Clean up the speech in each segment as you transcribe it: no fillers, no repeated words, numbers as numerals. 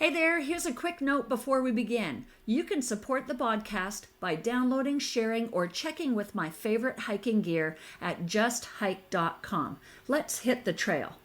Hey there, here's a quick note before we begin. You can support the podcast by downloading, sharing, or checking with my favorite hiking gear at justhyke.com. Let's hit the trail.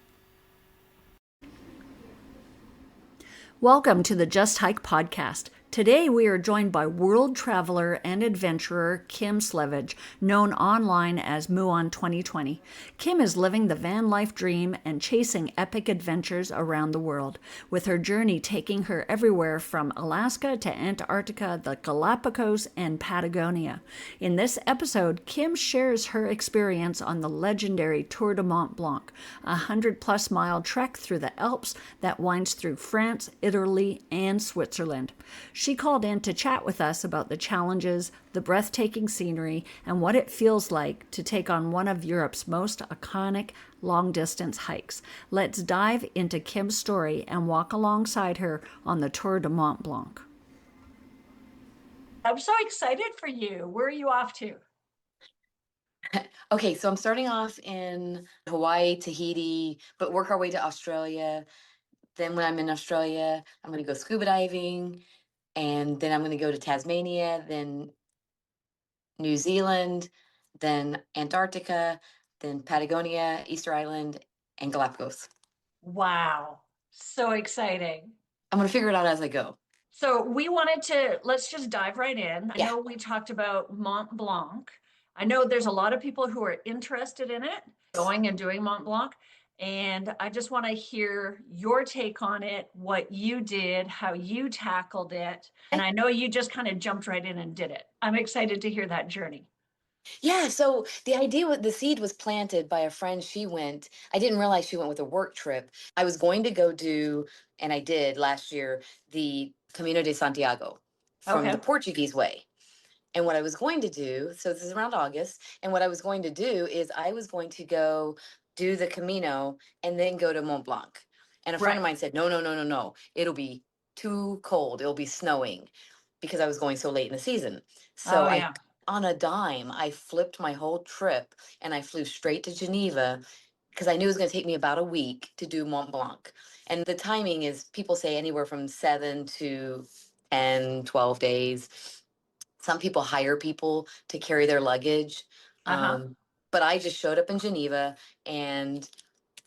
Welcome to the Just Hyke Podcast. Today we are joined by world traveler and adventurer Kim Selvage, known online as Muon 2020. Kim is living the van life dream and chasing epic adventures around the world, with her journey taking her everywhere from Alaska to Antarctica, the Galapagos, and Patagonia. In this episode, Kim shares her experience on the legendary Tour du Mont Blanc, a 100-plus mile trek through the Alps that winds through France, Italy, and Switzerland. She called in to chat with us about the challenges, the breathtaking scenery, and what it feels like to take on one of Europe's most iconic long-distance hikes. Let's dive into Kim's story and walk alongside her on the Tour du Mont Blanc. I'm so excited for you. Where are you off to? Okay, so I'm starting off in Hawaii, Tahiti, but work our way to Australia. Then when I'm in Australia, I'm going to go scuba diving, and then I'm going to go to Tasmania, then New Zealand, then Antarctica, then Patagonia, Easter Island, and Galapagos. Wow, so exciting. I'm going to figure it out as I go. So let's just dive right in. I Yeah. know we talked about Mont Blanc. I know there's a lot of people who are interested in it, going and doing Mont Blanc. And I just want to hear your take on it, what you did, how you tackled it. And I know you just kind of jumped right in and did it. I'm excited to hear that journey. Yeah, so the idea with the seed was planted by a friend. She went, I didn't realize she went with a work trip. I was going to go do, and I did last year, the Camino de Santiago from Okay. the Portuguese way. And what I was going to do, so this is around August, and what I was going to do is I was going to go do the Camino and then go to Mont Blanc. And a friend of Right. mine said, no, no, no, no, no. It'll be too cold. It'll be snowing because I was going so late in the season. So Oh, yeah. on a dime, I flipped my whole trip and I flew straight to Geneva because I knew it was going to take me about a week to do Mont Blanc. And the timing is, people say, anywhere from 7 to 10, 12 days. Some people hire people to carry their luggage. Uh-huh. But I just showed up in Geneva and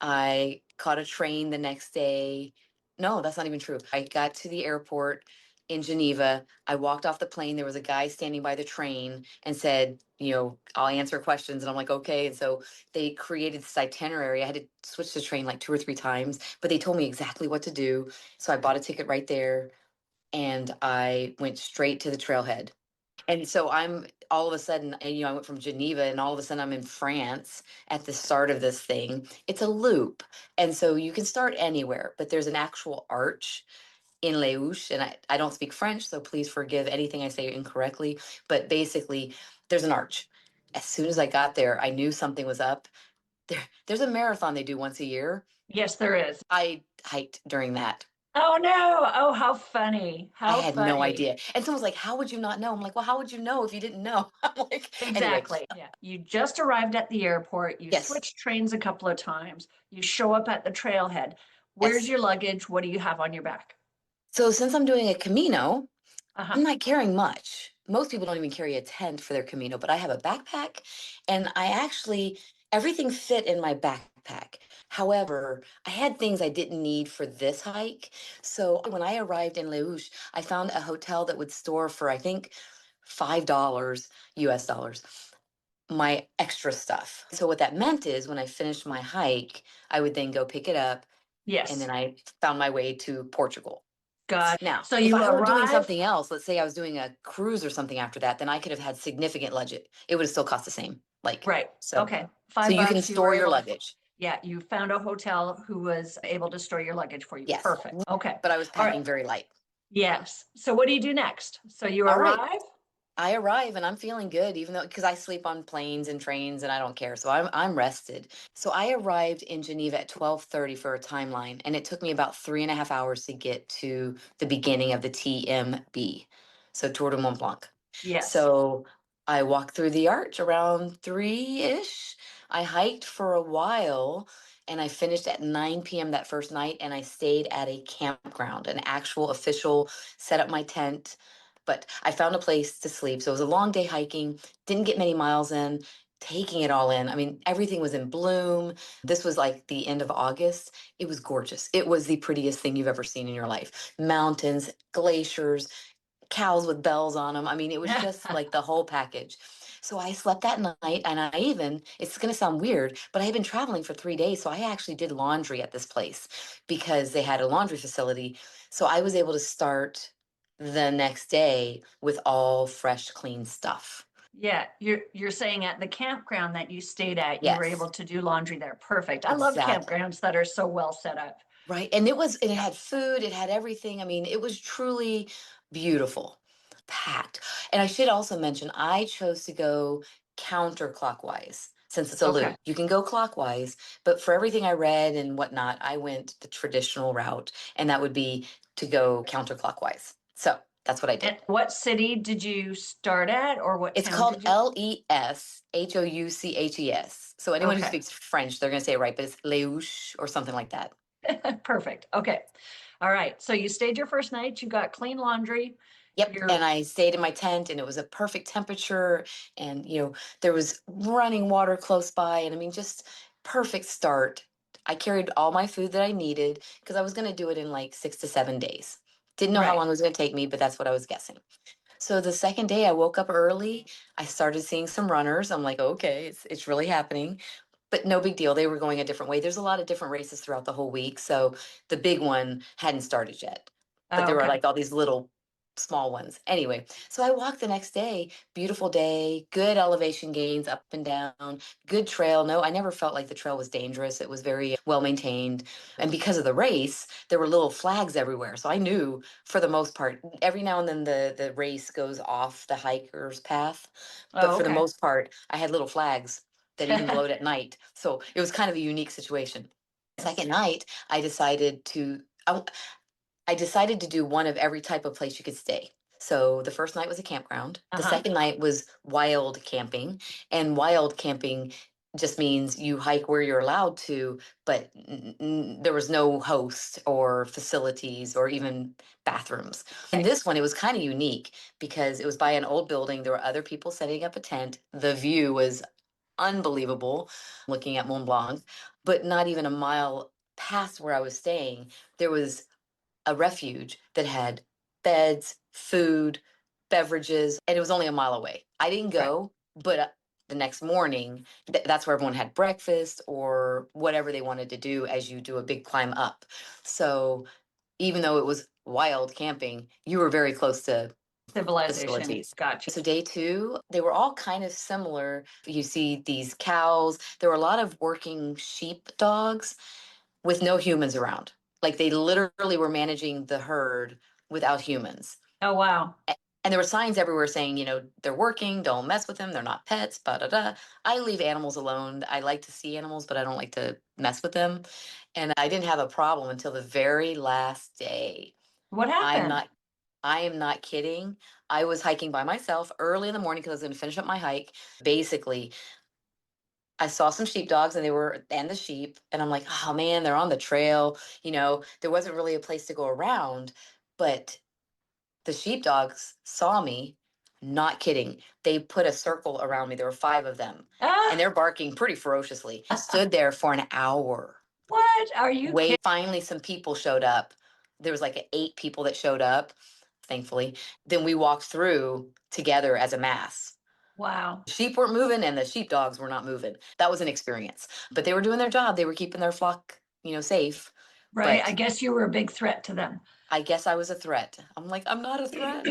I caught a train the next day. No, that's not even true. I got to the airport in Geneva. I walked off the plane. There was a guy standing by the train and said, I'll answer questions. And I'm like, okay. And so they created this itinerary. I had to switch the train like 2 or 3 times, but they told me exactly what to do. So I bought a ticket right there and I went straight to the trailhead. And so I'm all of a sudden, and, I went from Geneva and all of a sudden I'm in France at the start of this thing. It's a loop. And so you can start anywhere, but there's an actual arch in Les Houches. And I don't speak French, so please forgive anything I say incorrectly. But basically, there's an arch. As soon as I got there, I knew something was up. There's a marathon they do once a year. Yes, there is. I hiked during that. Oh no. Oh, how funny. I How had funny. no idea. And someone's like, how would you not know? I'm like, well, how would you know if you didn't know? I'm like, anyway. Exactly. Yeah. You just arrived at the airport. You Yes. switched trains a couple of times. You show up at the trailhead. Where's Yes. your luggage? What do you have on your back? So since I'm doing a Camino, Uh-huh. I'm not carrying much. Most people don't even carry a tent for their Camino, but I have a backpack and everything fit in my backpack. However, I had things I didn't need for this hike. So when I arrived in Les Houches, I found a hotel that would store for, I think, $5 US dollars, my extra stuff. So what that meant is when I finished my hike, I would then go pick it up. Yes. And then I found my way to Portugal. God. Now, So if you I were doing arrived. something else, let's say I was doing a cruise or something after that, then I could have had significant luggage. It would have still cost the same. Right. So, Okay. so you can $5 store were your able to- luggage. Yeah, you found a hotel who was able to store your luggage for you. Yes. Perfect. Okay. But I was All right. packing very light. Yes. So what do you do next? So you All right. arrive. I arrive and I'm feeling good, even though because I sleep on planes and trains and I don't care. So I'm rested. So I arrived in Geneva at 12:30 for a timeline, and it took me about 3.5 hours to get to the beginning of the TMB. So Tour de Mont Blanc. Yes. So I walked through the arch around 3-ish. I hiked for a while, and I finished at 9 p.m. that first night, and I stayed at a campground, an actual official, set up my tent. But I found a place to sleep. So it was a long day hiking, didn't get many miles in, taking it all in. I mean, everything was in bloom. This was like the end of August. It was gorgeous. It was the prettiest thing you've ever seen in your life. Mountains, glaciers, cows with bells on them. I mean, it was just like the whole package. So I slept that night, and it's going to sound weird, but I had been traveling for 3 days. So I actually did laundry at this place because they had a laundry facility. So I was able to start the next day with all fresh, clean stuff. Yeah, you're saying at the campground that you stayed at, you were Yes, able to do laundry there. Perfect. I love exactly. campgrounds that are so well set up. Right. And it had food, it had everything. I mean, it was truly beautiful, packed. And I should also mention, I chose to go counterclockwise since it's a Okay. loop. You can go clockwise, but for everything I read and whatnot, I went the traditional route, and that would be to go counterclockwise. So that's what I did. And what city did you start at, or what It's town called did you? Leshouches. So anyone who Okay. speaks French, they're going to say it right, but it's Leuche or something like that. Perfect. Okay. All right. So you stayed your first night, you got clean laundry. Yep. You're And I stayed in my tent, and it was a perfect temperature, and there was running water close by, and I mean, just perfect start. I carried all my food that I needed because I was going to do it in like 6 to 7 days. Didn't know how right. long it was going to take me, but that's what I was guessing. So the second day I woke up early, I started seeing some runners. I'm like, okay, it's really happening. But no big deal. They were going a different way. There's a lot of different races throughout the whole week. So the big one hadn't started yet. But Oh, there were okay. like all these little small ones. Anyway, so I walked the next day, beautiful day, good elevation gains up and down, good trail. No, I never felt like the trail was dangerous. It was very well maintained. And because of the race, there were little flags everywhere. So I knew for the most part, every now and then the race goes off the hiker's path. But Oh, for the okay. most part, I had little flags that even glowed at night. So it was kind of a unique situation. Second night, I decided to do one of every type of place you could stay. So the first night was a campground. The Uh-huh. second night was wild camping. And wild camping just means you hike where you're allowed to, but there was no host or facilities or even bathrooms. And this one, it was kind of unique because it was by an old building. There were other people setting up a tent. The view was unbelievable looking at Mont Blanc, but not even a mile past where I was staying, there was a refuge that had beds, food, beverages, and it was only a mile away. I didn't Right. go, but the next morning, that's where everyone had breakfast or whatever they wanted to do as you do a big climb up. So even though it was wild camping, you were very close to Civilization. facilities. Gotcha. So day two, they were all kind of similar. You see these cows. There were a lot of working sheep dogs with no humans around. Like they literally were managing the herd without humans. Oh, wow. And there were signs everywhere saying, they're working, don't mess with them, they're not pets, da da da. I leave animals alone. I like to see animals, but I don't like to mess with them. And I didn't have a problem until the very last day. What I'm happened? not I am not kidding. I was hiking by myself early in the morning because I was going to finish up my hike. Basically, I saw some sheepdogs and the sheep, and I'm like, oh man, they're on the trail. There wasn't really a place to go around, but the sheepdogs saw me. Not kidding. They put a circle around me. There were 5 of them, and Ah, they're barking pretty ferociously. Stood there for an hour. what? Are you kidding? Wait, finally, some people showed up. There was like 8 people that showed up, thankfully. Then we walked through together as a mass. Wow. Sheep weren't moving and the sheepdogs were not moving. That was an experience, but they were doing their job. They were keeping their flock, safe. Right. I But guess you were a big threat to them. I guess I was a threat. I'm like, I'm not a threat.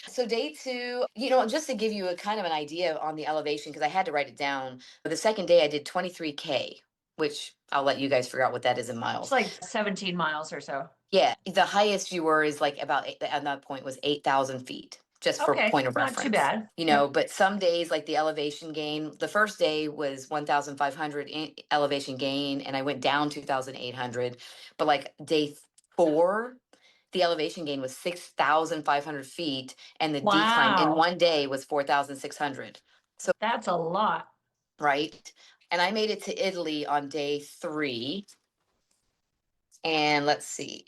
So day two, just to give you a kind of an idea on the elevation, because I had to write it down. The second day I did 23K, which I'll let you guys figure out what that is in It's miles. like 17 miles or so. Yeah, the highest you were is like at that point was 8,000 feet, just for Okay. point of Not too reference. bad. Yep. But some days, like the elevation gain, the first day was 1,500 elevation gain, and I went down 2,800. But like day four, the elevation gain was 6,500 feet, and the decline in Wow. one day was 4,600. So, That's a lot. right. And I made it to Italy on day 3. And let's see,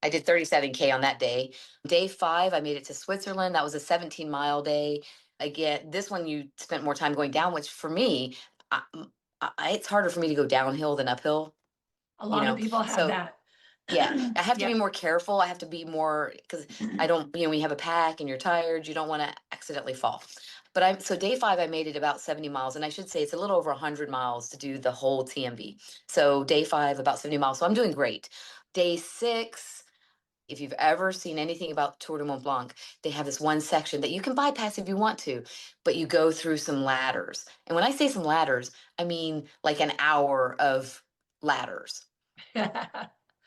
I did 37K on that day. Day 5, I made it to Switzerland. That was a 17-mile day. Again, this one you spent more time going down, which for me, it's harder for me to go downhill than uphill. A lot of people have So that. yeah, I have to be Yep. more careful. I have to be more, because I don't, when you have a pack and you're tired, you don't want to accidentally fall. But so day 5, I made it about 70 miles. And I should say it's a little over 100 miles to do the whole TMB. So day 5, about 70 miles. So I'm doing great. Day 6, if you've ever seen anything about Tour du Mont Blanc, they have this one section that you can bypass if you want to, but you go through some ladders. And when I say some ladders, I mean like an hour of ladders.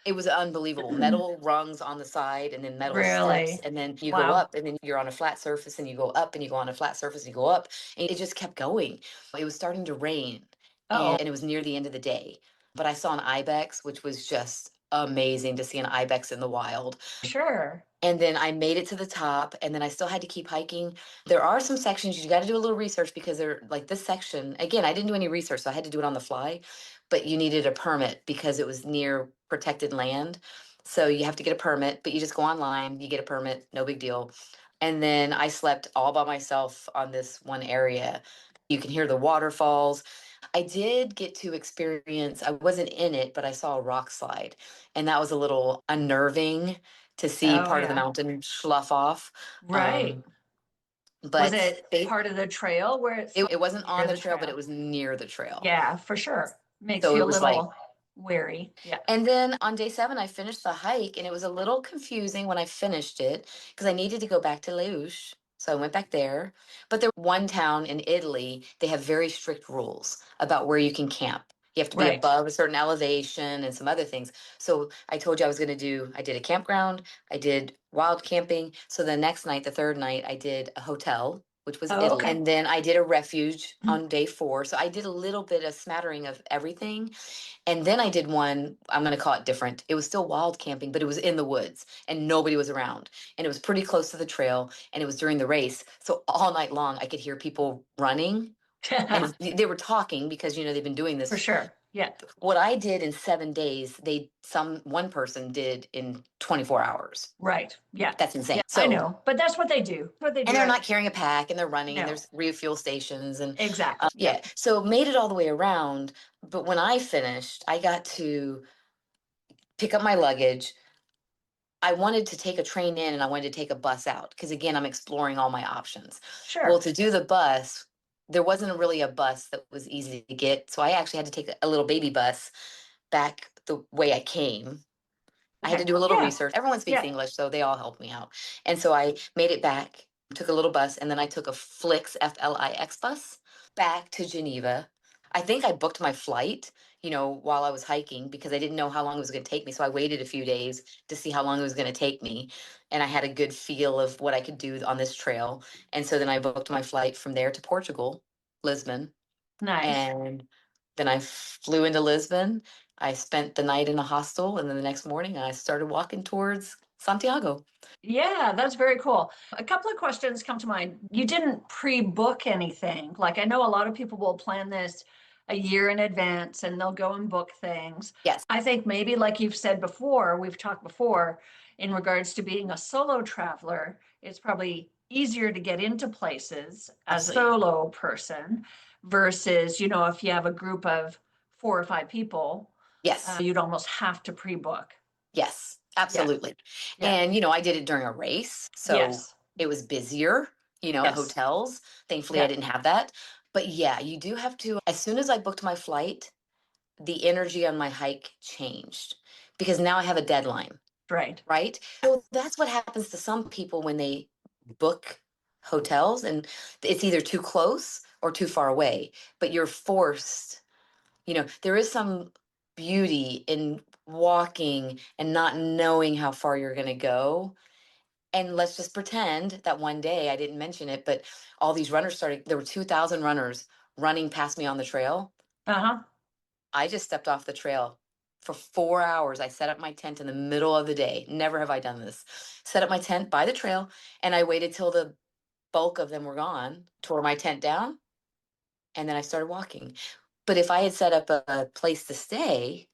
It was unbelievable. Metal rungs on the side and then metal steps. Really? And then you go Wow. up and then you're on a flat surface and you go up and you go on a flat surface and you go up. And it just kept going. It was starting to rain Oh, and it was near the end of the day. But I saw an ibex, which was just amazing to see an ibex in the wild. sure. And then I made it to the top and then I still had to keep hiking. There are some sections you got to do a little research because they're like this section. Again, I didn't do any research, so I had to do it on the fly, but you needed a permit because it was near protected land. So you have to get a permit, but you just go online, you get a permit, no big deal. And then I slept all by myself on this one area. You can hear the waterfalls. I did get to experience, I wasn't in it, but I saw a rock slide. And that was a little unnerving to see Oh, part of the yeah. mountain slough off. Right. Was But it part of the trail where it's it wasn't on near the the trail, but trail? it was near the trail. Yeah, for sure. Makes So you it a was like, little wary. Yeah. and then on day 7, I finished the hike, and it was a little confusing when I finished it because I needed to go back to Leuch. So I went back there. But there one town in Italy, they have very strict rules about where you can camp. You have to be Right. above a certain elevation and some other things. So I told you I did a campground, I did wild camping. So the next night, the third night, I did a hotel, which was Oh, Italy. okay. And then I did a refuge on day 4. So I did a little bit of smattering of everything. And then I did one, I'm going to call it different. It was still wild camping, but it was in the woods and nobody was around. And it was pretty close to the trail and it was during the race. So all night long, I could hear people running and they were talking because, they've been doing For this. sure. Yeah. What I did in 7 days, one person did in 24 hours. Right. Yeah. That's insane. Yeah. I So, know. But that's what they do. What they do. and they're not carrying a pack and they're running and No. there's refuel stations and Exactly. yeah. So made it all the way around. But when I finished, I got to pick up my luggage. I wanted to take a train in and I wanted to take a bus out because again, I'm exploring all my options. Sure. Well, to do the bus, there wasn't really a bus that was easy to get. So I actually had to take a little baby bus back the way I came. I had to do a little research. Everyone speaks English, so they all helped me out. And so I made it back, took a little bus, and then I took a Flix, Flix bus back to Geneva. I think I booked my flight, while I was hiking because I didn't know how long it was going to take me. So I waited a few days to see how long it was going to take me. And I had a good feel of what I could do on this trail. And so then I booked my flight from there to Portugal, Lisbon. Nice. And then I flew into Lisbon. I spent the night in a hostel, and then the next morning I started walking towards Santiago. Yeah, that's very cool. A couple of questions come to mind. You didn't pre-book anything. Like I know a lot of people will plan this a year in advance and they'll go and book things. Yes. I think maybe like you've said before, we've talked before in regards to being a solo traveler, it's probably easier to get into places as a solo person versus, if you have a group of 4 or 5 people, Yes. you'd almost have to pre-book. Yes, absolutely. Yeah. And, I did it during a race. So it was busier, Yes. hotels. Thankfully, I didn't have that. But yeah, you do have to, as soon as I booked my flight, the energy on my hike changed because now I have a deadline. Right. Right. So that's what happens to some people when they book hotels and it's either too close or too far away, but you're forced, there is some beauty in walking and not knowing how far you're going to go. And let's just pretend that one day, I didn't mention it, but all these runners there were 2,000 runners running past me on the trail. Uh-huh. I just stepped off the trail for 4 hours. I set up my tent in the middle of the day. Never have I done this. Set up my tent by the trail and I waited till the bulk of them were gone, tore my tent down, and then I started walking. But if I had set up a place to stay,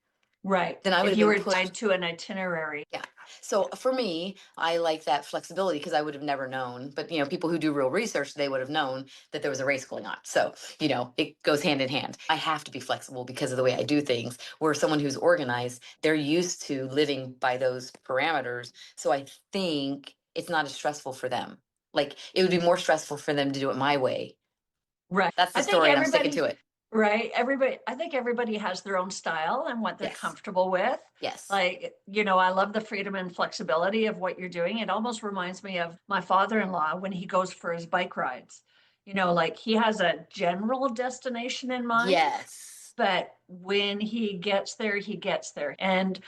Right. then I would If have you been were pushed. tied to an itinerary. Yeah. So for me, I like that flexibility because I would have never known. But people who do real research, they would have known that there was a race going on. So, it goes hand in hand. I have to be flexible because of the way I do things. Where someone who's organized, they're used to living by those parameters. So I think it's not as stressful for them. Like it would be more stressful for them to do it my way. Right. That's the I think story, and I'm sticking to everybody, it. right. I think everybody has their own style and what they're Yes. comfortable with. Yes. Like, I love the freedom and flexibility of what you're doing. It almost reminds me of my father-in-law when he goes for his bike rides. Like he has a general destination in mind, Yes. but when he gets there, he gets there. And,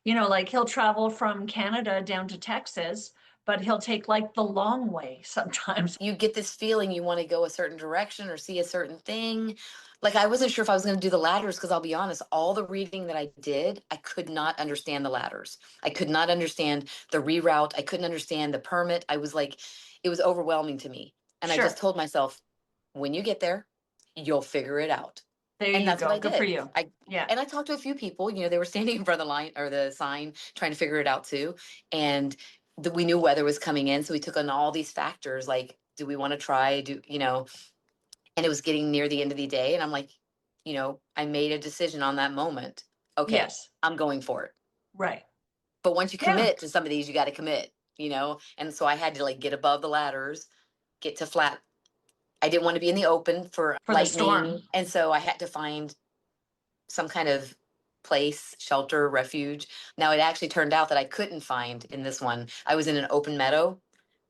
like he'll travel from Canada down to Texas, but he'll take like the long way sometimes. You get this feeling you want to go a certain direction or see a certain thing. Like I wasn't sure if I was going to do the ladders because I'll be honest, all the reading that I did, I could not understand the ladders. I could not understand the reroute. I couldn't understand the permit. I was like, it was overwhelming to me. And I just Sure. told myself, when you get there, you'll figure it out. There And you that's what go. I Good for did. you. Yeah. And I talked to a few people, they were standing in front of the line or the sign trying to figure it out too. And we knew weather was coming in. So we took on all these factors like, do we want to try? And it was getting near the end of the day. And I'm like, I made a decision on that moment. Okay, Yes. I'm going for it. Right. But once you Yeah. commit to some of these, you got to commit, And so I had to like get above the ladders, get to flat. I didn't want to be in the open for For the storm. lightning. And so I had to find some kind of place, shelter, refuge. Now, it actually turned out that I couldn't find in this one. I was in an open meadow,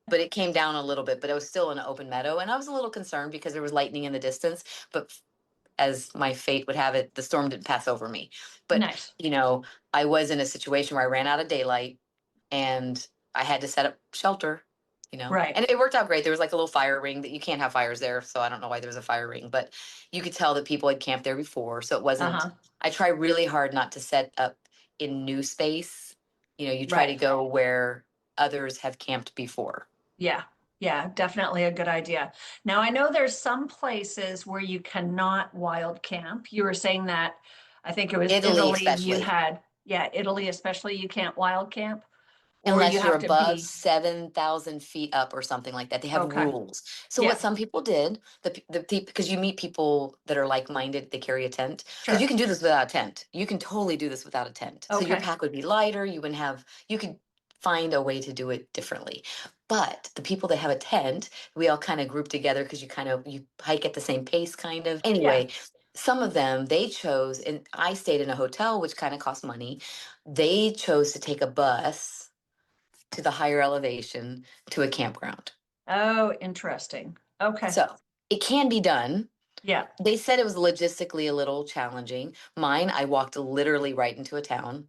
but it came down a little bit, but it was still an open meadow. And I was a little concerned because there was lightning in the distance. But as my fate would have it, the storm didn't pass over me. But, Nice. I was in a situation where I ran out of daylight and I had to set up shelter. Right. And it worked out great. There was like a little fire ring that you can't have fires there. So I don't know why there was a fire ring, but you could tell that people had camped there before. So it wasn't, Uh-huh. I try really hard not to set up in new space. You try to Right. go where others have camped before. Yeah. Yeah, definitely a good idea. Now, I know there's some places where you cannot wild camp. You were saying that, I think it was Italy, Italy, especially. Italy especially, you can't wild camp, or you Unless you're have to above be, 7,000 feet up or something like that. They have okay. rules. So Yeah, what some people did, because you meet people that are like-minded, they carry a tent. Because you sure. can do this without a tent. You can totally do this without a tent. So your Okay. pack would be lighter. You could find a way to do it differently. But the people that have a tent, we all kind of group together because you hike at the same pace, kind of. Yeah. Anyway, some of them, they chose, and I stayed in a hotel, which kind of cost money. They chose to take a bus to the higher elevation to a campground. Oh, interesting. Okay. So it can be done. Yeah. They said it was logistically a little challenging. Mine, I walked literally right into a town,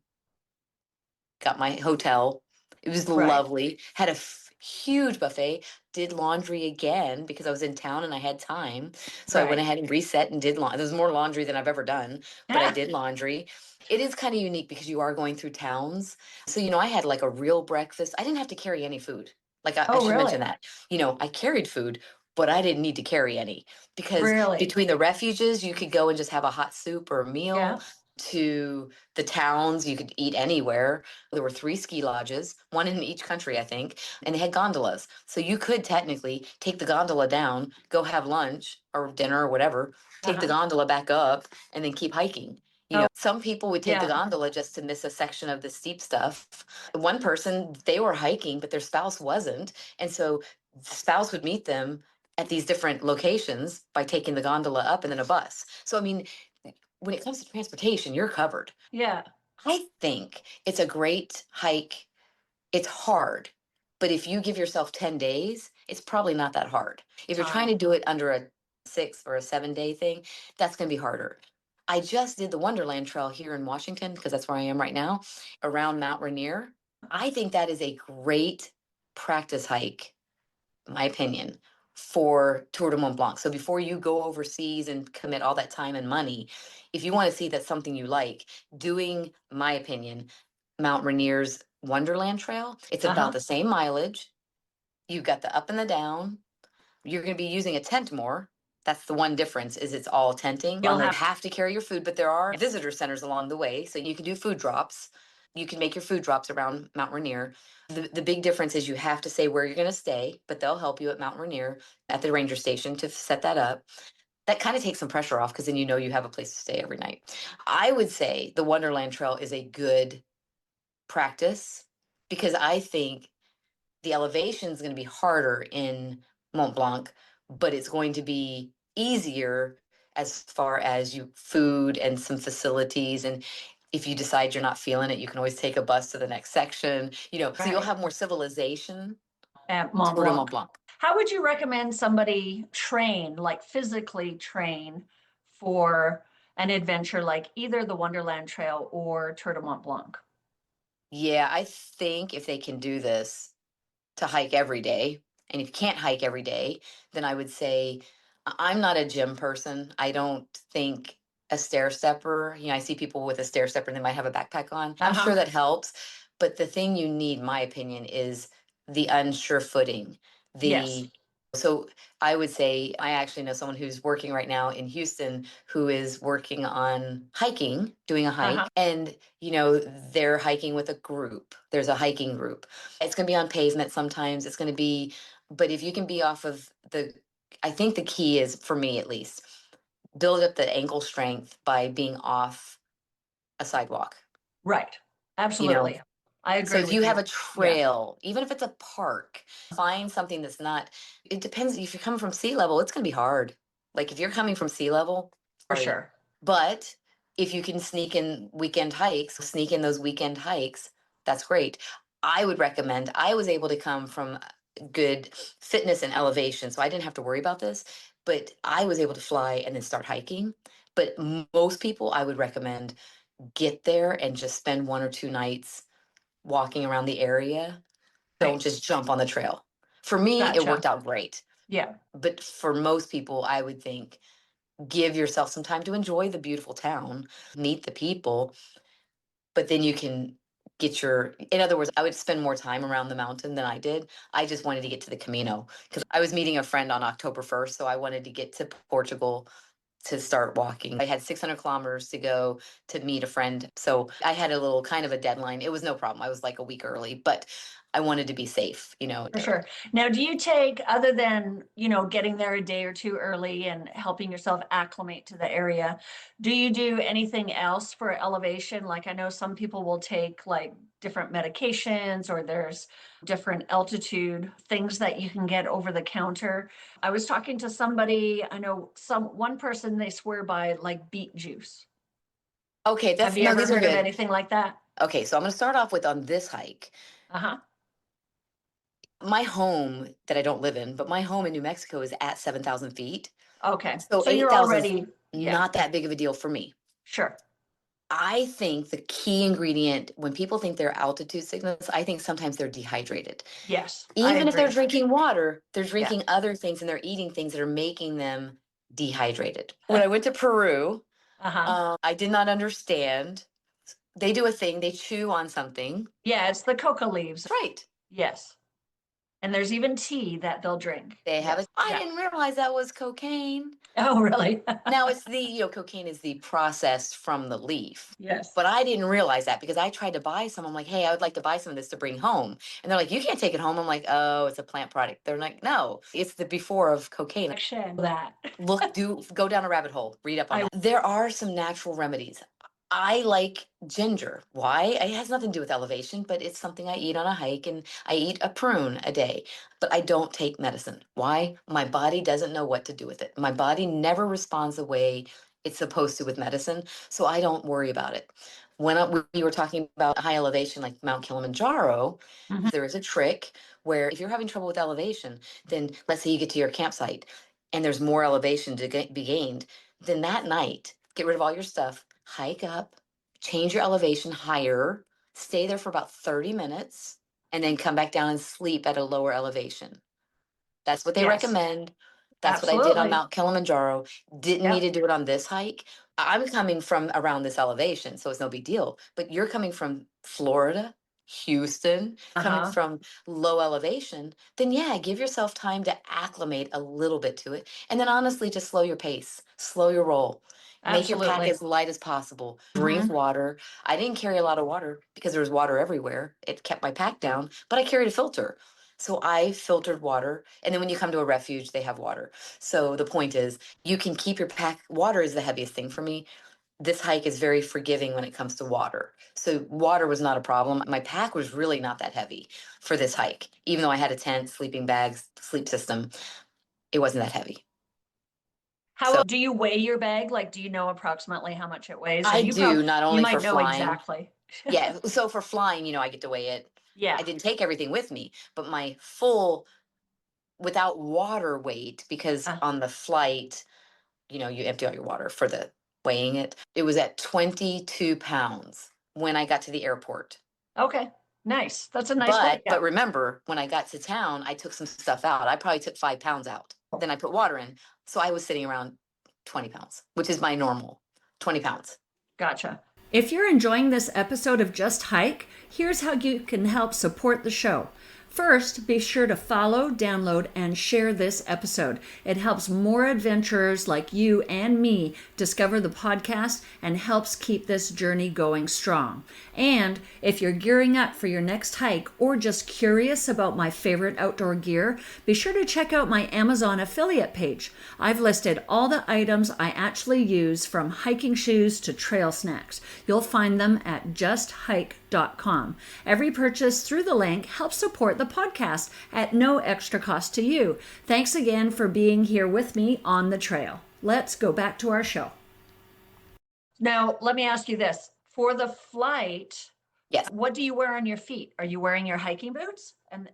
got my hotel. It was Right. lovely. Had a huge buffet. Did laundry again because I was in town and I had time. So I went Right. ahead and reset and did laundry. There's more laundry than I've ever done, but I did laundry. It is kind of unique because you are going through towns. So, I had like a real breakfast. I didn't have to carry any food. Like I Oh, should mention really? that. I carried food, but I didn't need to carry any because Really? between the refuges, you could go and just have a hot soup or a meal. Yeah. To the towns, you could eat anywhere. There were 3 ski lodges, one in each country, I think, and they had gondolas. So you could technically take the gondola down, go have lunch or dinner or whatever, take the Uh-huh. gondola back up, and then keep hiking. Oh, Some people would take the yeah. gondola just to miss a section of the steep stuff. One person, they were hiking, but their spouse wasn't. And so the spouse would meet them at these different locations by taking the gondola up and then a bus. So, I mean, when it comes to transportation, you're covered. Yeah. I think it's a great hike. It's hard, but if you give yourself 10 days, it's probably not that hard. If you're trying Time. to do it under a 6 or a 7-day thing, that's going to be harder. I just did the Wonderland Trail here in Washington because that's where I am right now, around Mount Rainier. I think that is a great practice hike, in my opinion, for Tour du Mont Blanc. So before you go overseas and commit all that time and money, if you want to see that's something you like, doing, my opinion, Mount Rainier's Wonderland Trail, it's about Uh-huh. the same mileage. You've got the up and the down. You're going to be using a tent more. That's the one difference, is it's all tenting. You'll Have to carry your food, but there are visitor centers along the way. So you can do food drops. You can make your food drops around Mount Rainier. The big difference is you have to say where you're going to stay, but they'll help you at Mount Rainier at the ranger station to set that up. That kind of takes some pressure off because then you know you have a place to stay every night. I would say the Wonderland Trail is a good practice because I think the elevation is going to be harder in Mont Blanc, but it's going to be easier as far as you food and some facilities. And if you decide you're not feeling it, you can always take a bus to the next section, so you'll Right. have more civilization At Mont Tour du Blanc. Mont Blanc. How would you recommend somebody train, like physically train for an adventure like either the Wonderland Trail or Tour de Mont Blanc? Yeah, I think if they can do this, to hike every day. And if you can't hike every day, then I would say I'm not a gym person. I don't think a stair stepper, I see people with a stair stepper and they might have a backpack on. I'm Uh-huh. sure that helps. But the thing you need, my opinion, is the unsure footing. Yes. So I would say I actually know someone who's working right now in Houston who is working on hiking, doing a hike, Uh-huh. and they're hiking with a group. There's a hiking group. It's going to be on pavement sometimes. It's going to be, but if you can be off of I think the key is, for me at least, build up the ankle strength by being off a sidewalk. Right. Absolutely. I agree. So if with you have a Yeah. trail, even if it's a park, find something that's not, it depends. If you're coming from sea level, it's going to be hard. Like if you're coming from sea level, For sorry. sure. But if you can sneak in those weekend hikes, that's great. I would recommend, I was able to come from good fitness and elevation, so I didn't have to worry about this, but I was able to fly and then start hiking. But most people, I would recommend get there and just spend 1 or 2 nights walking around the area. Don't Right. just jump on the trail. For me, it Gotcha. worked out great. Yeah. But for most people, I would think give yourself some time to enjoy the beautiful town, meet the people, but then you can in other words, I would spend more time around the mountain than I did. I just wanted to get to the Camino because I was meeting a friend on October 1st. So I wanted to get to Portugal to start walking. I had 600 kilometers to go to meet a friend. So I had a little kind of a deadline. It was no problem. I was like a week early, but I wanted to be safe. For sure. Now, do you take, other than, getting there a day or two early and helping yourself acclimate to the area, do you do anything else for elevation? Like I know some people will take like different medications or there's different altitude things that you can get over the counter. I was talking to somebody, I know one person, they swear by like beet juice. Okay, Have you ever these are heard of good. anything like that? Okay, so I'm going to start off with on this hike. Uh-huh. My home that I don't live in, but my home in New Mexico is at 7,000 feet. Okay. So you're 8,000 is already, yeah, not that big of a deal for me. sure. I think the key ingredient when people think they're altitude sickness, I think sometimes they're dehydrated. Yes. Even if they're agree. drinking water, they're drinking other things and they're eating things that are making them dehydrated. When I went to Peru, Uh-huh. I did not understand. They do a thing, they chew on something. Yeah, it's the coca leaves. That's right. Yes. And there's even tea that they'll drink. They have Yes. it. I didn't realize that was cocaine. Oh, really? Now it's cocaine is the processed from the leaf. Yes. But I didn't realize that because I tried to buy some. I'm like, hey, I would like to buy some of this to bring home. And they're like, you can't take it home. I'm like, oh, it's a plant product. They're like, no, it's the before of cocaine. That. Go down a rabbit hole, read up on that. There are some natural remedies. I like ginger. Why? It has nothing to do with elevation, but it's something I eat on a hike, and I eat a prune a day, but I don't take medicine. Why? My body doesn't know what to do with it. My body never responds the way it's supposed to with medicine, so I don't worry about it. We were talking about high elevation like Mount Kilimanjaro, Mhm. there is a trick where if you're having trouble with elevation, then let's say you get to your campsite and there's more elevation to be gained, then that night, get rid of all your stuff, hike up, change your elevation higher, stay there for about 30 minutes, and then come back down and sleep at a lower elevation. That's what they Yes. recommend. That's what I did on Absolutely. Mount Kilimanjaro. Didn't Yep. need to do it on this hike. I'm coming from around this elevation, so it's no big deal. But you're coming from Florida Houston, coming Uh-huh. from low elevation, then yeah, give yourself time to acclimate a little bit to it. And then honestly, just slow your pace, slow your roll. Make your pack Absolutely. as light as possible. Drink Mhm. water. I didn't carry a lot of water because there was water everywhere. It kept my pack down, but I carried a filter. So I filtered water. And then when you come to a refuge, they have water. So the point is, you can keep your pack. Water is the heaviest thing for me. This hike is very forgiving when it comes to water. So water was not a problem. My pack was really not that heavy for this hike. Even though I had a tent, sleeping bags, sleep system, it wasn't that heavy. How So do you weigh your bag? Like, do you know approximately how much it weighs? Or I you do, not you only for might know flying. exactly. Yeah, so for flying, I get to weigh it. I Yeah. didn't take everything with me, but my full without water weight, because Uh, on the flight, you empty out your water for the weighing it. It was at 22 pounds when I got to the airport. okay. Nice. That's a nice weight. But remember, when I got to town, I took some stuff out. I probably took 5 pounds out. Then I put water in. So I was sitting around 20 pounds, which is my normal 20 pounds. Gotcha. If you're enjoying this episode of Just Hyke, here's how you can help support the show. First, be sure to follow, download, and share this episode. It helps more adventurers like you and me discover the podcast and helps keep this journey going strong. And if you're gearing up for your next hike or just curious about my favorite outdoor gear, be sure to check out my Amazon affiliate page. I've listed all the items I actually use, from hiking shoes to trail snacks. You'll find them at justhyke.com. Every purchase through the link helps support the podcast at no extra cost to you. Thanks again for being here with me on the trail. Let's go back to our show. Now, let me ask you this. For the flight, Yes. what do you wear on your feet? Are you wearing your hiking boots? And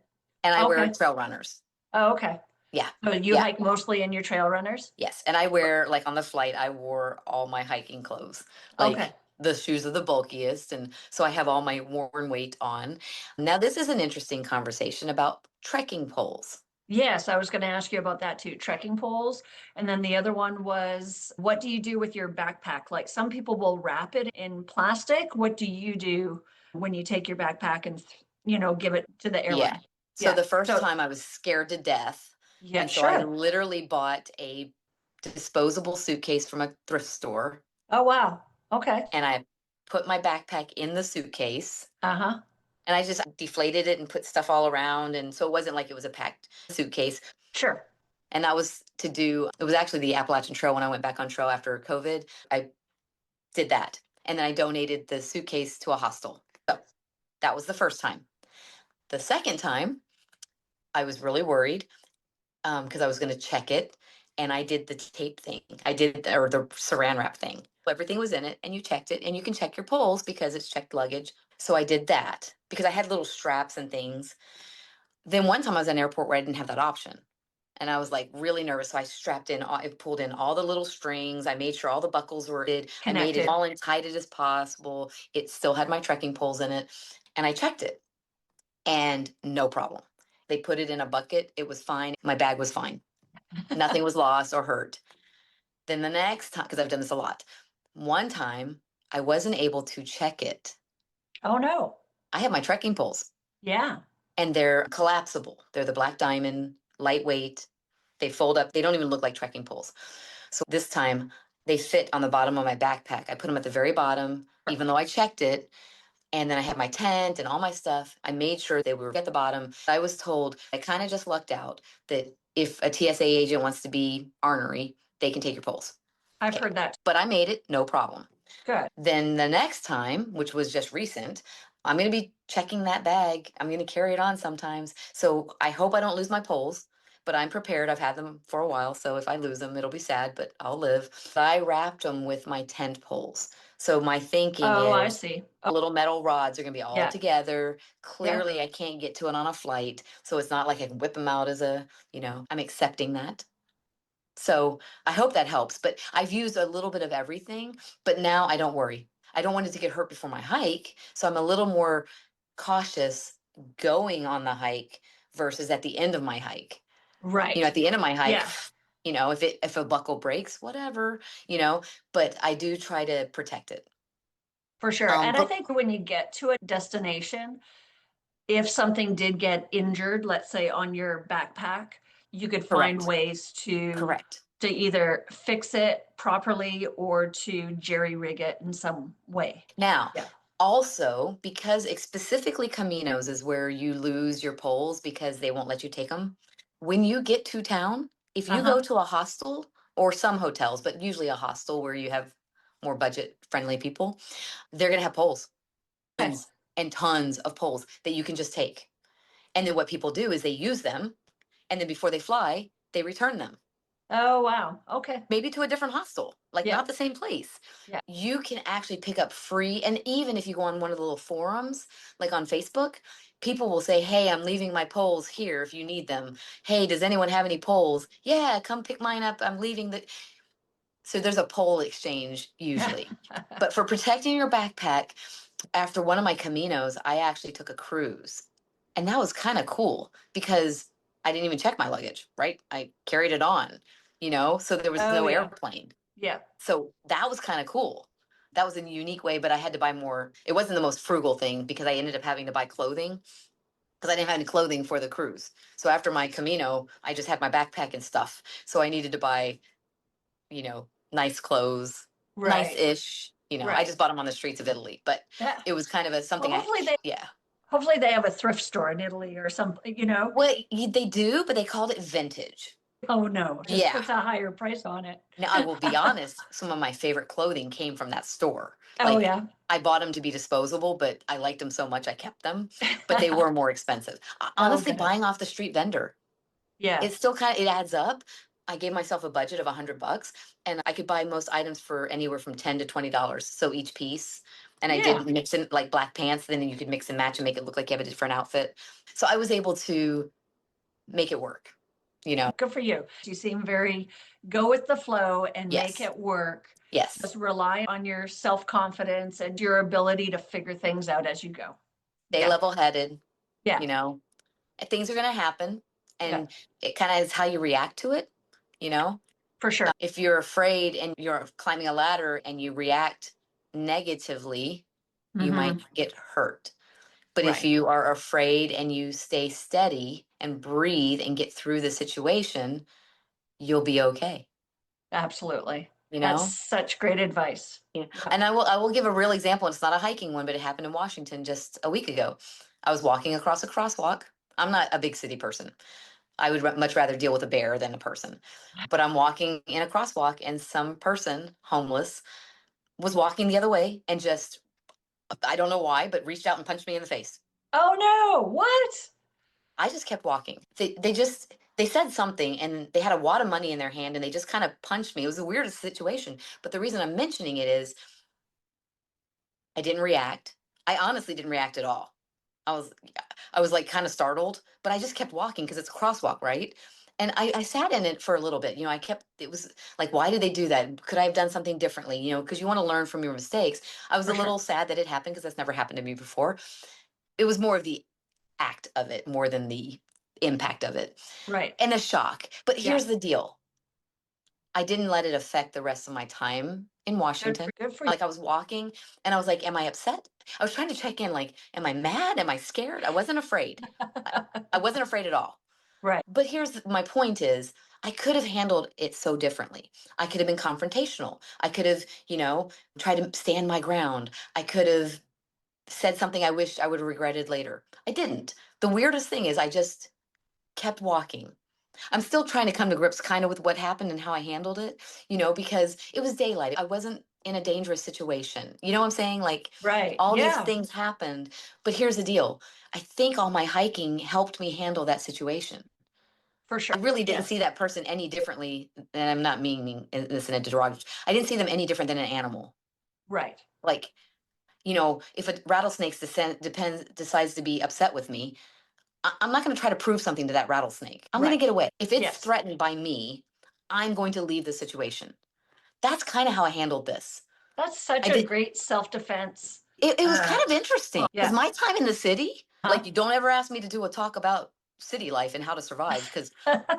I wear Okay. trail runners. Oh, okay. Yeah. So you Yeah. hike mostly in your trail runners? Yes. And I wear, like on the flight, I wore all my hiking clothes. Like Okay. the shoes are the bulkiest. And so I have all my worn weight on. Now, this is an interesting conversation about trekking poles. Yes, I was going to ask you about that too. Trekking poles. And then the other one was, what do you do with your backpack? Like, some people will wrap it in plastic. What do you do when you take your backpack and, give it to the Yeah. airline? So Yeah. the first So, time I was scared to death. yeah, And so I sure. literally bought a disposable suitcase from a thrift store, Oh, wow. Okay. and I put my backpack in the suitcase, Uh-huh. and I just deflated it and put stuff all around. And so it wasn't like it was a packed suitcase. Sure. And that was it was actually the Appalachian Trail when I went back on trail after COVID. I did that. And then I donated the suitcase to a hostel. So that was the first time. The second time, I was really worried because I was going to check it. And I did the tape thing. Or the saran wrap thing. Everything was in it, and you checked it, and you can check your poles because it's checked luggage. So I did that because I had little straps and things. Then one time I was in an airport where I didn't have that option. And I was like really nervous. So I pulled in all the little strings. I made sure all the buckles were in. I made it Connected. all as tight as possible. It still had my trekking poles in it. And I checked it, and no problem. They put it in a bucket. It was fine. My bag was fine. Nothing was lost or hurt. Then the next time, because I've done this a lot, one time I wasn't able to check it. Oh, no. I have my trekking poles, Yeah. and they're collapsible. They're the Black Diamond, lightweight. They fold up. They don't even look like trekking poles. So this time they fit on the bottom of my backpack. I put them at the very bottom, even though I checked it. And then I had my tent and all my stuff. I made sure they were at the bottom. I was told, I kind of just lucked out, that if a TSA agent wants to be ornery, they can take your poles. I've Okay. heard that. But I made it, no problem. Good. Then the next time, which was just recent, I'm going to be checking that bag. I'm going to carry it on sometimes. So I hope I don't lose my poles, but I'm prepared. I've had them for a while. So if I lose them, it'll be sad, but I'll live. I wrapped them with my tent poles. So my thinking Oh, I is see. little metal rods are going to be all Yeah. together. Yeah. Clearly, I can't get to it on a flight. So it's not like I can whip them out I'm accepting that. So I hope that helps. But I've used a little bit of everything, but now I don't worry. I don't want it to get hurt before my hike. So I'm a little more cautious going on the hike versus at the end of my hike. Right. At the end of my hike, Yeah. If a buckle breaks, whatever, but I do try to protect it. For sure. And I But think when you get to a destination, if something did get injured, let's say on your backpack, you could find correct, ways correct. to either fix it properly or to jerry rig it in some way. Now, Yeah. also, because specifically Caminos is where you lose your poles because they won't let you take them. When you get to town, if you go Uh-huh. to a hostel or some hotels, but usually a hostel where you have more budget friendly people, they're going to have poles, Okay. tons and tons of poles that you can just take. And then what people do is they use them, and then before they fly, they return them. Oh, wow. Okay. Maybe to a different hostel, like Yeah. not the same place. Yeah. You can actually pick up free. And even if you go on one of the little forums, like on Facebook, people will say, hey, I'm leaving my poles here if you need them. Hey, does anyone have any poles? Yeah, come pick mine up. I'm leaving the. So there's a pole exchange usually. But for protecting your backpack, after one of my Caminos, I actually took a cruise. And that was kind of cool because I didn't even check my luggage, right? I carried it on, so there was Oh, no yeah. airplane. Yeah. So that was kind of cool. That was a unique way, but I had to buy more. It wasn't the most frugal thing because I ended up having to buy clothing because I didn't have any clothing for the cruise. So after my Camino, I just had my backpack and stuff. So I needed to buy, nice clothes, Right. nice-ish. I Right. just bought them on the streets of Italy, but Yeah. it was kind of a Well, something yeah. hopefully they have a thrift store in Italy or something. Well, they do, but they called it vintage. Oh no, just Yeah. puts a higher price on it. Now, I will be honest, some of my favorite clothing came from that store. Oh Like, yeah. I bought them to be disposable, but I liked them so much I kept them. But they were more expensive. Oh, Honestly, good. buying off the street vendor, Yeah. it's still it adds up. I gave myself a budget of $100, and I could buy most items for anywhere from $10 to $20. So each piece. And I Yeah. did mix in like black pants, then you could mix and match and make it look like you have a different outfit. So I was able to make it work, you know? Good for you. You seem very go with the flow and make Yes. it work. Yes. Just rely on your self-confidence and your ability to figure things out as you go. Stay Yeah. level headed, Yeah. you know? Things are going to happen, Yeah. and it kind of is how you react to it, you know? For sure. If you're afraid and you're climbing a ladder and you react negatively, you might Mhm. get hurt. But if Right. you are afraid and you stay steady and breathe and get through the situation, you'll be okay, Absolutely. you That's know? such great advice. Yeah. Yeah. And I will give a real example. It's not a hiking one, but it happened in Washington just a week ago. I was walking across a crosswalk. I'm not a big city person. I would much rather deal with a bear than a person. But I'm walking in a crosswalk, and some person, homeless, was walking the other way and just, I don't know why, but reached out and punched me in the face. Oh no, what? I just kept walking. They said something, and they had a wad of money in their hand, and they just kind of punched me. It was the weirdest situation. But the reason I'm mentioning it is I didn't react. I honestly didn't react at all. I was I was like kind of startled, but I just kept walking because it's a crosswalk, right? And I sat in it for a little bit. It was like, why did they do that? Could I have done something differently? Because you want to learn from your mistakes. I was For a sure. little sad that it happened because that's never happened to me before. It was more of the act of it more than the impact of it Right. and the shock. But Yeah. here's the deal. I didn't let it affect the rest of my time in Washington. Good for you. Like, I was walking and I was like, am I upset? I was trying to check in, like, am I mad? Am I scared? I wasn't afraid. I wasn't afraid at all. Right. But here's my point is I could have handled it so differently. I could have been confrontational. I could have, tried to stand my ground. I could have said something I wish I would have regretted later. I didn't. The weirdest thing is I just kept walking. I'm still trying to come to grips kind of with what happened and how I handled it, because it was daylight. I wasn't in a dangerous situation. You know what I'm saying? Like, Right. all these Yeah, things happened. But here's the deal. I think all my hiking helped me handle that situation. for sure. I really didn't Yes. see that person any differently, and I'm not meaning this in a derogatory. I didn't see them any different than an animal. Right. Like, if a rattlesnake decides to be upset with me, I'm not going to try to prove something to that rattlesnake. I'm going to Right. get away. If it's Yes. threatened by me, I'm going to leave the situation. That's kind of how I handled this. That's such I a did. great self-defense. It was kind of interesting because Yeah. my time in the city, Huh? like, you don't ever ask me to do a talk about city life and how to survive because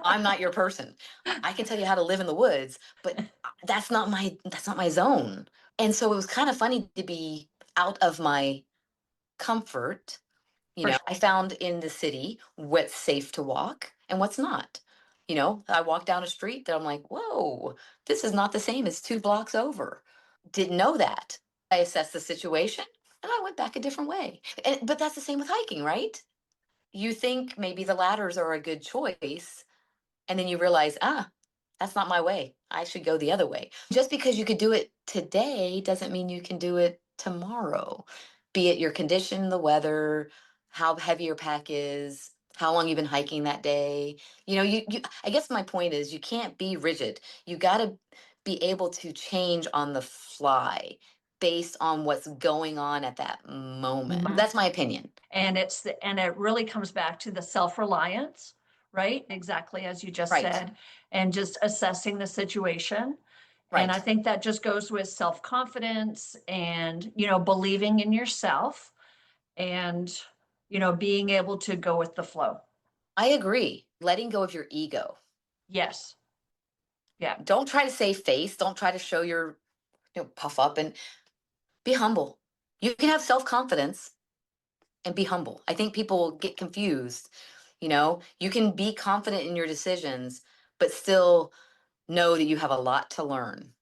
I'm not your person. I can tell you how to live in the woods, but that's not my zone. And so it was kind of funny to be out of my comfort. I found in the city what's safe to walk and what's not. I walk down a street that I'm like, whoa, this is not the same as 2 blocks over. Didn't know that. I assessed the situation and I went back a different way. But that's the same with hiking, right? You think maybe the ladders are a good choice, and then you realize, that's not my way. I should go the other way. Just because you could do it today doesn't mean you can do it tomorrow. Be it your condition, the weather, how heavy your pack is, how long you've been hiking that day. I guess my point is you can't be rigid. You got to be able to change on the fly based on what's going on at that moment. That's my opinion. And it really comes back to the self-reliance, right? Exactly as you just Right. said, and just assessing the situation. And I Right. think that just goes with self-confidence and, believing in yourself and, being able to go with the flow. I agree. Letting go of your ego. Yes. Yeah. Don't try to save face. Don't try to show your, puff up, and be humble. You can have self-confidence and be humble. I think people get confused. You can be confident in your decisions, but still know that you have a lot to learn.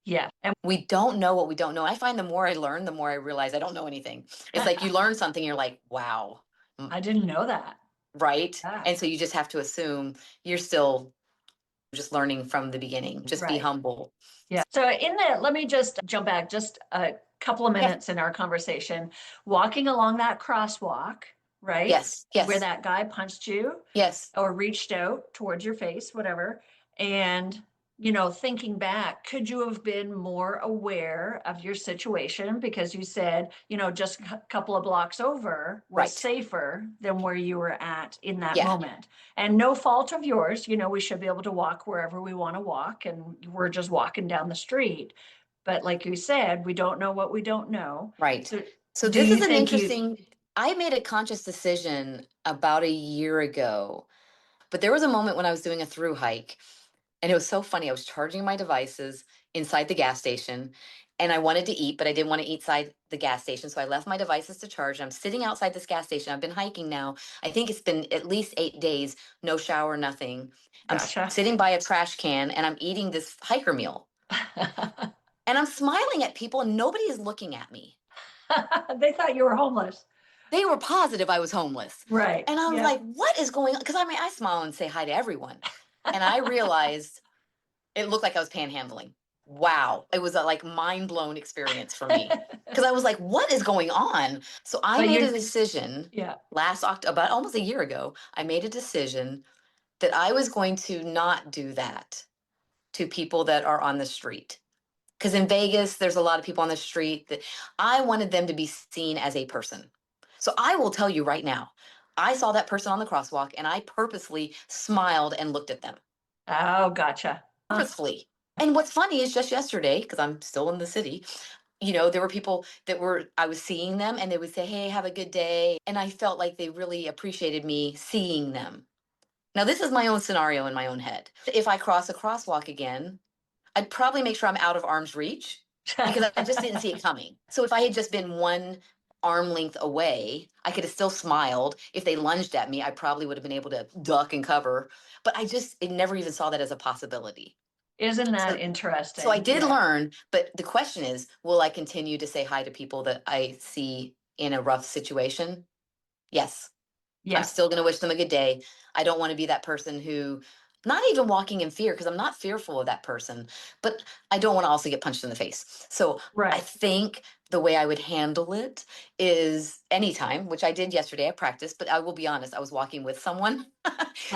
Yeah. And We don't know what we don't know. I find the more I learn, the more I realize I don't know anything. It's like you learn something, you're like, wow. I didn't know that. Right. Yeah. And so you just have to assume you're still just learning from the beginning. Just be Right. humble. Yeah. So let me just jump back just a couple of minutes in our conversation. Walking along that crosswalk, right? Yes. Yes. Where that guy punched you. Yes. Or reached out towards your face, whatever. And, thinking back, could you have been more aware of your situation? Because you said, just a couple of blocks over was Right. safer than where you were at in that Yeah. moment. And no fault of yours, we should be able to walk wherever we want to walk, and we're just walking down the street. But like you said, we don't know what we don't know. Right. So do this you is an think interesting, I made a conscious decision about a year ago, but there was a moment when I was doing a through hike, and it was so funny. I was charging my devices inside the gas station, and I wanted to eat, but I didn't want to eat inside the gas station. So I left my devices to charge. I'm sitting outside this gas station. I've been hiking now. I think it's been at least 8 days, no shower, nothing. I'm Gotcha. sitting by a trash can and I'm eating this hiker meal. And I'm smiling at people and nobody is looking at me. They thought you were homeless. They were positive I was homeless. Right. And I was Yeah. like, what is going on? Because I smile and say hi to everyone. And I realized it looked like I was panhandling. Wow. It was a like mind blown experience for me. Because I was like, what is going on? So I But made a decision Yeah. last October, about almost a year ago. I made a decision that I was going to not do that to people that are on the street. Because in Vegas, there's a lot of people on the street that I wanted them to be seen as a person. So I will tell you right now, I saw that person on the crosswalk and I purposely smiled and looked at them. Oh, gotcha. Purposefully. And what's funny is just yesterday, because I'm still in the city, there were people I was seeing them and they would say, hey, have a good day. And I felt like they really appreciated me seeing them. Now, this is my own scenario in my own head. If I cross a crosswalk again, I'd probably make sure I'm out of arm's reach because I just didn't see it coming. So if I had just been one arm length away, I could have still smiled. If they lunged at me, I probably would have been able to duck and cover. But it never even saw that as a possibility. Isn't that interesting? So I did learn, but the question is, will I continue to say hi to people that I see in a rough situation? Yes. Yeah. I'm still going to wish them a good day. I don't want to be that person who, not even walking in fear, because I'm not fearful of that person, but I don't want to also get punched in the face. So I think the way I would handle it is anytime, which I did yesterday, I practiced, but I will be honest, I was walking with someone.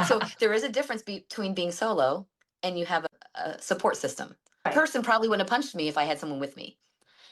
So there is a difference between being solo and you have a support system. A person probably wouldn't have punched me if I had someone with me.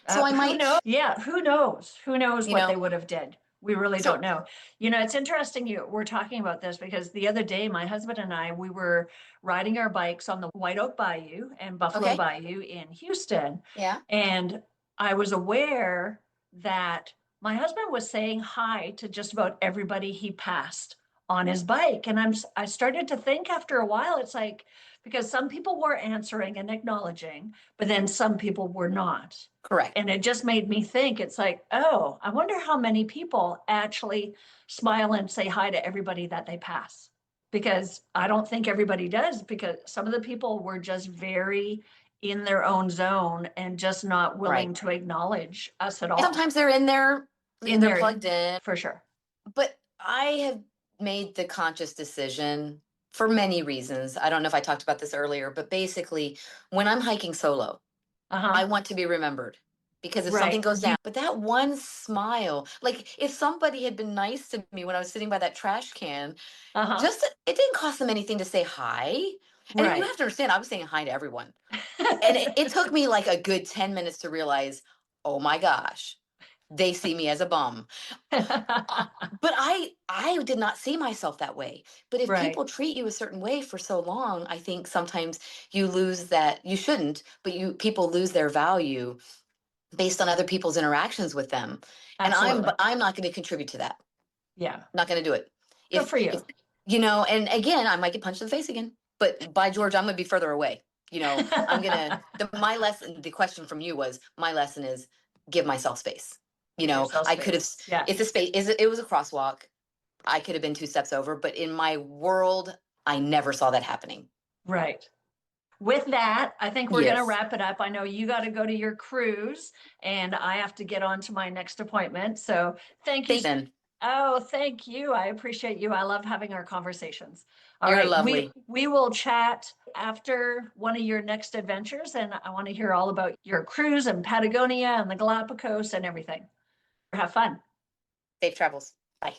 So I might. Who knows? Yeah, who knows? Who knows what they would have did? We really don't know. It's interesting we're talking about this because the other day, my husband and I, we were riding our bikes on the White Oak Bayou and Buffalo Bayou in Houston. Yeah. And I was aware that my husband was saying hi to just about everybody he passed on his bike. And I started to think after a while, it's like, because some people were answering and acknowledging, but then some people were not. Correct. And it just made me think, it's like, oh, I wonder how many people actually smile and say hi to everybody that they pass. Because I don't think everybody does, because some of the people were just very in their own zone and just not willing Right. to acknowledge us at all. Sometimes they're in there, In they're there, plugged in. for sure. But I have made the conscious decision for many reasons. I don't know if I talked about this earlier, but basically, when I'm hiking solo, I want to be remembered because if something Right. goes down, but that one smile, like if somebody had been nice to me when I was sitting by that trash can, just it didn't cost them anything to say hi. And you Right. have to understand, I was saying hi to everyone. And it took me like a good 10 minutes to realize, oh my gosh, they see me as a bum. But I did not see myself that way. But if Right. people treat you a certain way for so long, I think sometimes you lose that. You shouldn't, but people lose their value based on other people's interactions with them. Absolutely. But I'm not going to contribute to that. Yeah. Not going to do it. Good for you. And again, I might get punched in the face again, but by George, I'm going to be further away. I'm going to, my lesson, the question from you was, my lesson is give myself space. I could have, Yeah. it's a space, it was a crosswalk. I could have been 2 steps over, but in my world, I never saw that happening. Right. With that, I think we're going to Yes. wrap it up. I know you got to go to your cruise and I have to get on to my next appointment. So thank you. Then Oh, thank you. I appreciate you. I love having our conversations. All you're right. lovely. We will chat after one of your next adventures. And I want to hear all about your cruise and Patagonia and the Galapagos and everything. Have fun. Safe travels. Bye.